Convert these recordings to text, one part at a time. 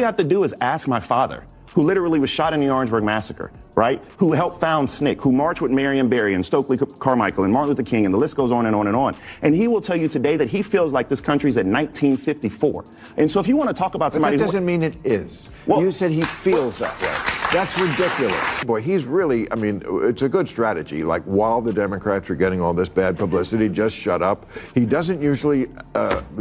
you have to do is ask my father, who literally was shot in the Orangeburg Massacre, right? Who helped found SNCC, who marched with Marion Barry and Stokely Carmichael and Martin Luther King, and the list goes on and on and on. And he will tell you today that he feels like this country's at 1954. And so if you want to talk about somebody... But that doesn't mean it is. Well, you said he feels that way. That's ridiculous. Boy, he's really, I mean, it's a good strategy. Like, while the Democrats are getting all this bad publicity, just shut up. He doesn't usually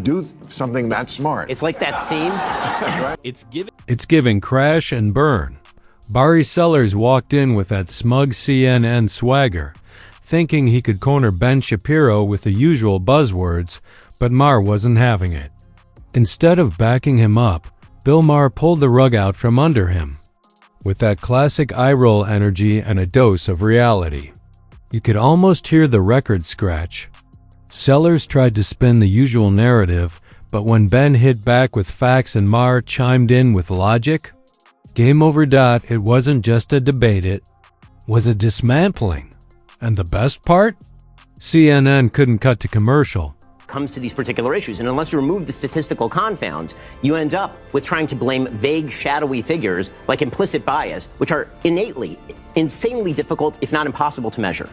do something that smart. It's like that scene. Right? It's giving crash and burn. Barry Sellers walked in with that smug CNN swagger, thinking he could corner Ben Shapiro with the usual buzzwords, but Maher wasn't having it. Instead of backing him up, Bill Maher pulled the rug out from under him. With that classic eye-roll energy and a dose of reality. You could almost hear the record scratch. Sellers tried to spin the usual narrative, but when Ben hit back with facts and Maher chimed in with logic, game over. It wasn't just a debate, it was a dismantling. And the best part? CNN couldn't cut to commercial. Comes to these particular issues, and unless you remove the statistical confound, you end up with trying to blame vague, shadowy figures like implicit bias, which are innately, insanely difficult, if not impossible, to measure.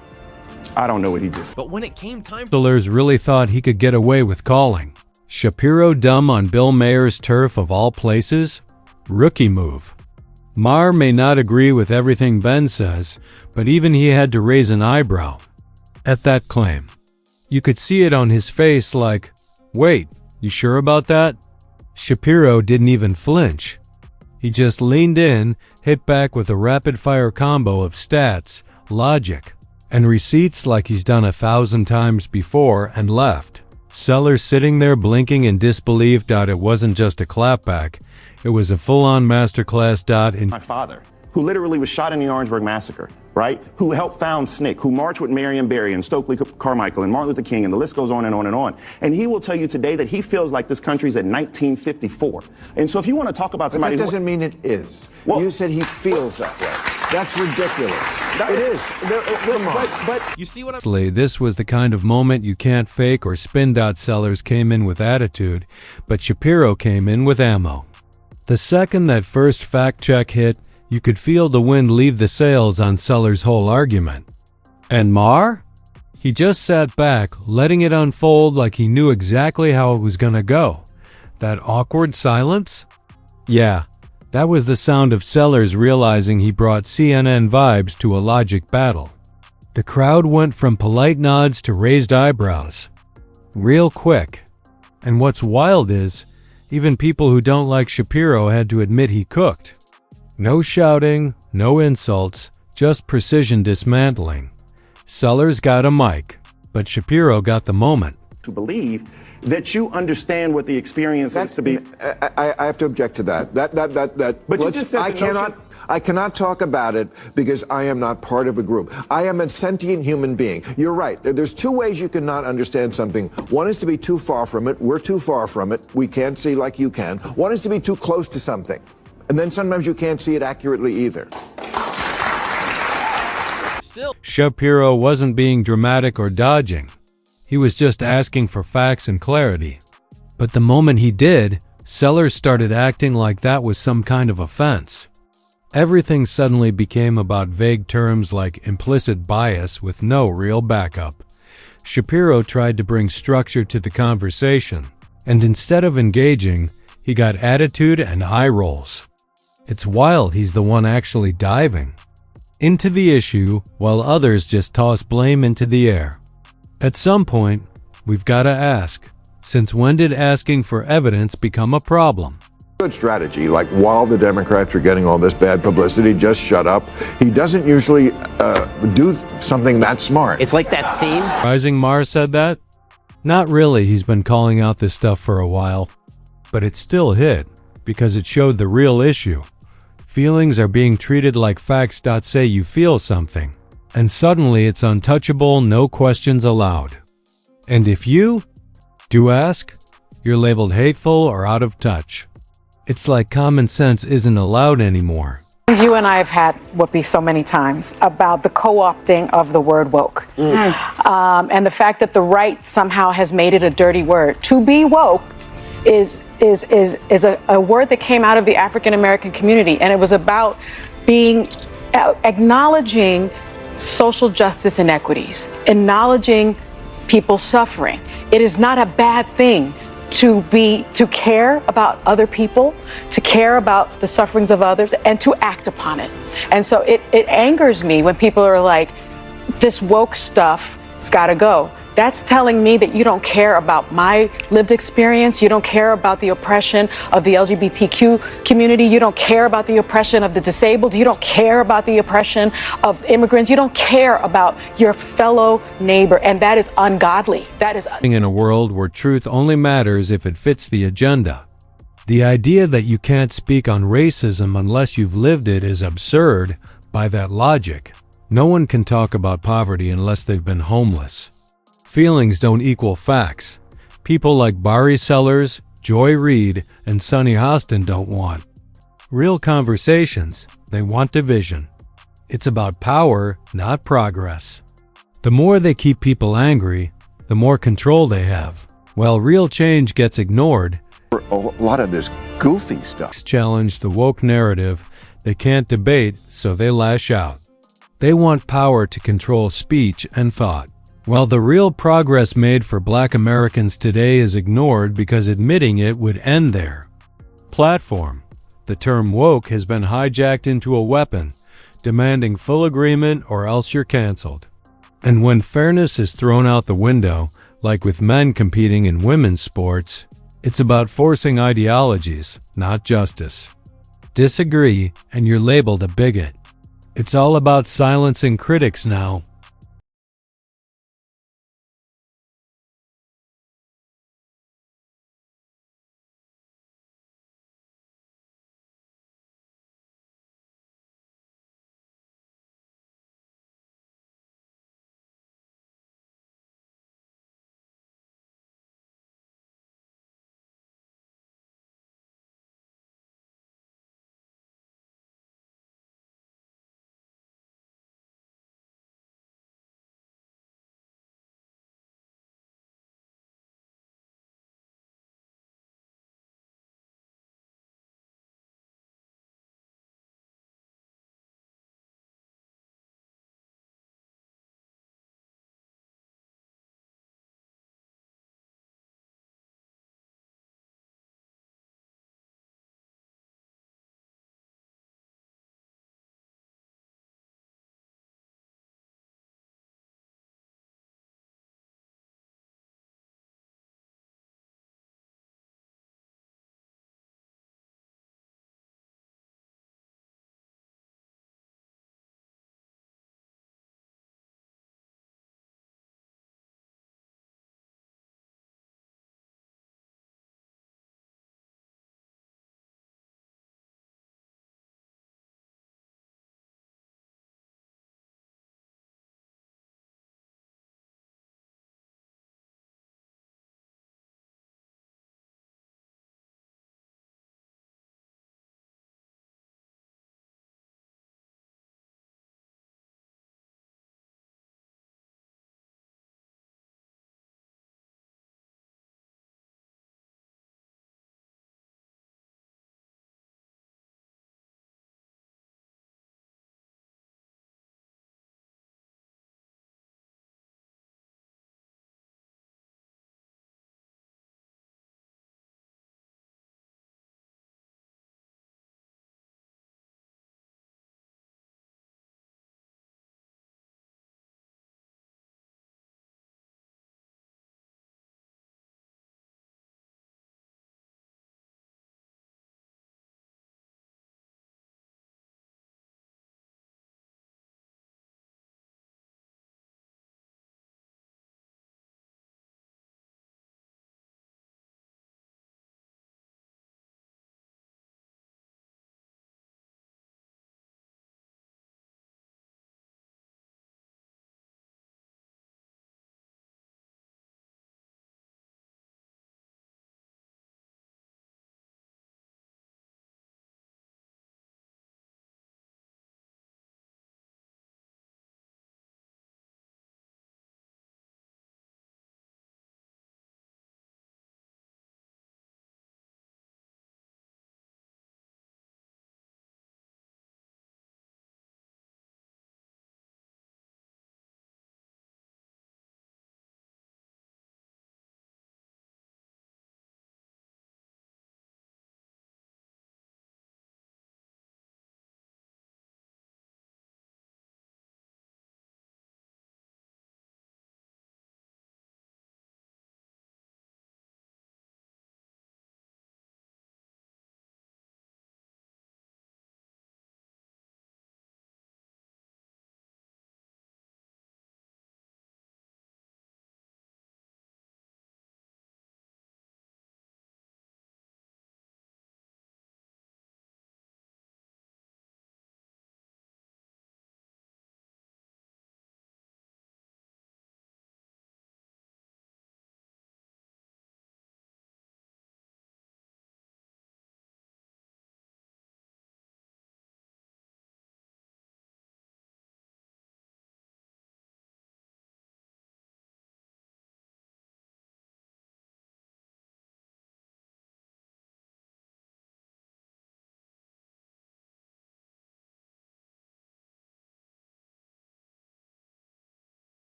I don't know what he just... But when it came time... Sellers really thought he could get away with calling Shapiro dumb on Bill Maher's turf of all places? Rookie move. Maher may not agree with everything Ben says, but even he had to raise an eyebrow at that claim. You could see it on his face like, wait, you sure about that? Shapiro didn't even flinch. He just leaned in, hit back with a rapid-fire combo of stats, logic, and receipts like he's done 1,000 times before, and left. Sellers sitting there blinking in disbelief. It wasn't just a clapback. It was a full-on masterclass. In my father, who literally was shot in the Orangeburg Massacre, right? Who helped found SNCC, who marched with Marion Barry and Stokely Carmichael and Martin Luther King, and the list goes on and on and on. And he will tell you today that he feels like this country's at 1954. And so if you want to talk about somebody... But that doesn't mean it is. Well, you said he feels that way. That's ridiculous. It is. Come on. But you see what I'm... This was the kind of moment you can't fake or spin. Sellers came in with attitude, but Shapiro came in with ammo. The second that first fact check hit, you could feel the wind leave the sails on Sellers' whole argument. And Maher? He just sat back, letting it unfold like he knew exactly how it was gonna go. That awkward silence? Yeah, that was the sound of Sellers realizing he brought CNN vibes to a logic battle. The crowd went from polite nods to raised eyebrows. Real quick. And what's wild is, even people who don't like Shapiro had to admit he cooked. No shouting, no insults, just precision dismantling. Sellers got a mic, but Shapiro got the moment. To believe that you understand what the experience is to be... I have to object to that. But you just said I cannot talk about it because I am not part of a group. I am a sentient human being. You're right. There's two ways you cannot understand something. One is to be too far from it. We're too far from it. We can't see like you can. One is to be too close to something. And then sometimes you can't see it accurately either. Still, Shapiro wasn't being dramatic or dodging. He was just asking for facts and clarity. But the moment he did, Sellers started acting like that was some kind of offense. Everything suddenly became about vague terms like implicit bias with no real backup. Shapiro tried to bring structure to the conversation, and instead of engaging, he got attitude and eye rolls. It's wild he's the one actually diving into the issue while others just toss blame into the air. At some point, we've got to ask, since when did asking for evidence become a problem? Good strategy. Like, while the Democrats are getting all this bad publicity, just shut up. He doesn't usually do something that smart. It's like that scene. Rising Maher said that? Not really. He's been calling out this stuff for a while. But it still hit, because it showed the real issue. Feelings are being treated like facts. Say you feel something, and suddenly it's untouchable, no questions allowed. And if you do ask, you're labeled hateful or out of touch. It's like common sense isn't allowed anymore. You and I have had what be so many times about the co-opting of the word woke. And the fact that the right somehow has made it a dirty word. To be woke is a word that came out of the African American community, and it was about being acknowledging social justice inequities, acknowledging people suffering. It is not a bad thing to care about other people, to care about the sufferings of others, and to act upon it. And so it angers me when people are like, this woke stuff has got to go. That's telling me that you don't care about my lived experience. You don't care about the oppression of the LGBTQ community. You don't care about the oppression of the disabled. You don't care about the oppression of immigrants. You don't care about your fellow neighbor. And that is ungodly. That is in a world where truth only matters if it fits the agenda. The idea that you can't speak on racism unless you've lived it is absurd by that logic. No one can talk about poverty unless they've been homeless. Feelings don't equal facts. People like Barry Sellers, Joy Reid, and Sonny Hostin don't want real conversations. They want division. It's about power, not progress. The more they keep people angry, the more control they have. While real change gets ignored, A lot of this goofy stuff. challenge the woke narrative. They can't debate, so they lash out. They want power to control speech and thought. While the real progress made for Black Americans today is ignored because admitting it would end their platform, the term woke has been hijacked into a weapon, demanding full agreement or else you're canceled. And when fairness is thrown out the window, like with men competing in women's sports, it's about forcing ideologies, not justice. Disagree, and you're labeled a bigot. It's all about silencing critics now.